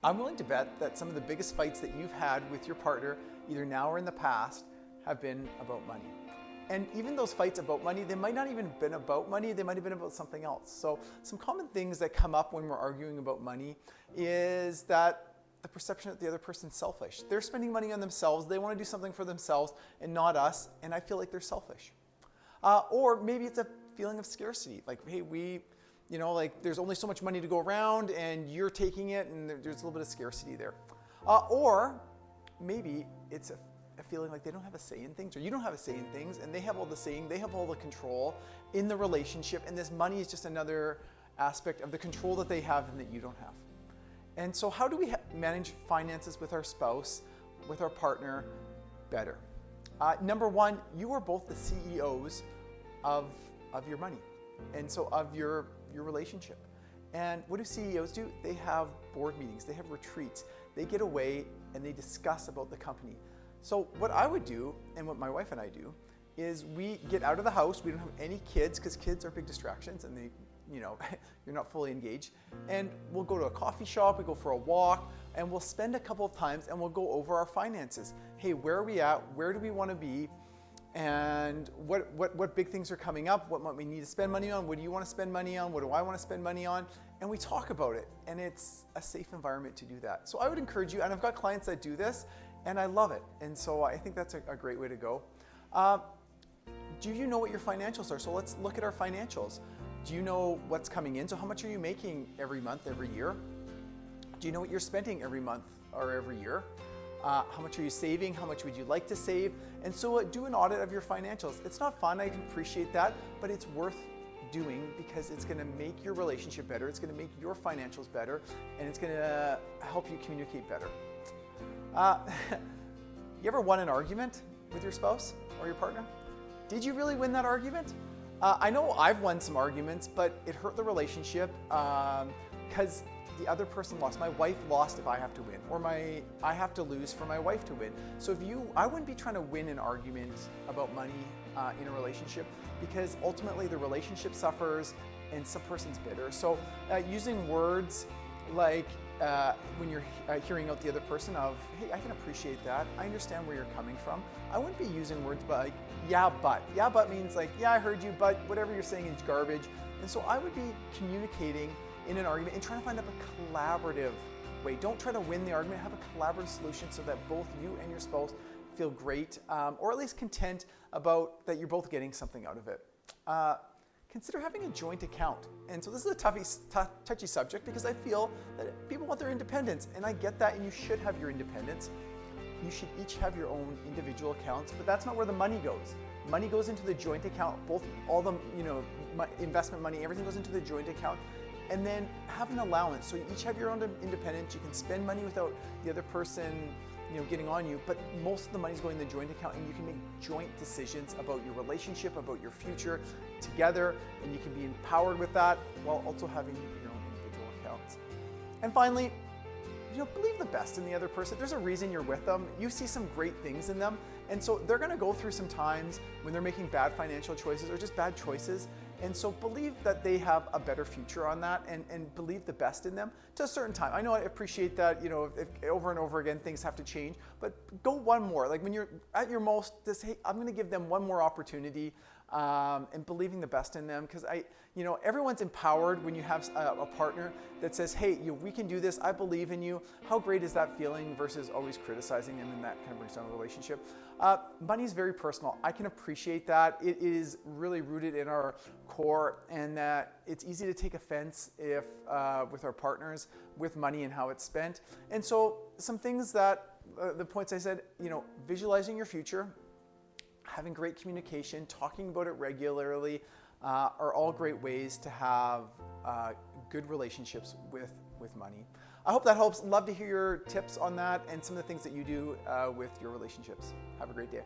I'm willing to bet that some of the biggest fights that you've had with your partner, either now or in the past, have been about money. And even those fights about money, they might not even been about money, they might have been about something else. So some common things that come up when we're arguing about money is that the perception that the other person's selfish. They're spending money on themselves, they want to do something for themselves and not us, and I feel like they're selfish. Or maybe it's a feeling of scarcity, like, hey, like there's only so much money to go around and you're taking it and there's a little bit of scarcity there. Or maybe it's a feeling like they don't have a say in things, or you don't have a say in things, and they have all the saying, they have all the control in the relationship, and this money is just another aspect of the control that they have and that you don't have. And so how do we manage finances with our spouse, with our partner better? Number one, you are both the CEOs of your money, and so of your relationship. And what do CEOs do? They have board meetings, they have retreats, they get away and they discuss about the company. So what I would do, and what my wife and I do, is we get out of the house, we don't have any kids, because kids are big distractions and they, you're not fully engaged. And we'll go to a coffee shop, we go for a walk, and we'll spend a couple of times and we'll go over our finances. Hey, where are we at? Where do we want to be? And what big things are coming up? What might we need to spend money on? What do you want to spend money on? What do I want to spend money on? And we talk about it, and it's a safe environment to do that. So I would encourage you, and I've got clients that do this, and I love it. And so I think that's a great way to go. Do you know what your financials are? So let's look at our financials. Do you know what's coming in? So how much are you making every month, every year? Do you know what you're spending every month or every year? How much are you saving? How much would you like to save? And so do an audit of your financials. It's not fun, I can appreciate that, but it's worth doing because it's gonna make your relationship better, it's gonna make your financials better, and it's gonna help you communicate better. You ever won an argument with your spouse or your partner? Did you really win that argument? I know I've won some arguments, but it hurt the relationship because the other person lost. My wife lost if I have to win, or I have to lose for my wife to win. So I wouldn't be trying to win an argument about money in a relationship, because ultimately the relationship suffers and some person's bitter. So using words like when you're hearing out the other person of, hey, I can appreciate that, I understand where you're coming from. I wouldn't be using words like, yeah, but. Yeah, but means like, yeah, I heard you, but whatever you're saying is garbage. And so I would be communicating in an argument and trying to find a collaborative way. Don't try to win the argument, have a collaborative solution so that both you and your spouse feel great, or at least content about that you're both getting something out of it. Consider having a joint account. And so this is a touchy subject because I feel that people want their independence, and I get that, and you should have your independence. You should each have your own individual accounts, but that's not where the money goes. Money goes into the joint account, all the investment money, everything goes into the joint account. And then have an allowance. So you each have your own independence. You can spend money without the other person getting on you, but most of the money is going in the joint account, and you can make joint decisions about your relationship, about your future together, and you can be empowered with that while also having your own individual accounts. And finally, believe the best in the other person. There's a reason you're with them. You see some great things in them, and so they're going to go through some times when they're making bad financial choices or just bad choices. And so believe that they have a better future on that, and believe the best in them to a certain time. I know, I appreciate that, if over and over again things have to change, but go one more. Like when you're at your most, just, hey, I'm gonna give them one more opportunity, and believing the best in them, because everyone's empowered when you have a partner that says, hey, we can do this, I believe in you. How great is that feeling versus always criticizing them, and that kind of brings down a relationship. Money is very personal. I can appreciate that. It is really rooted in our core, and that it's easy to take offense if with our partners with money and how it's spent. And so some things that the points I said, visualizing your future, having great communication, talking about it regularly, are all great ways to have good relationships with money. I hope that helps. Love to hear your tips on that and some of the things that you do with your relationships. Have a great day.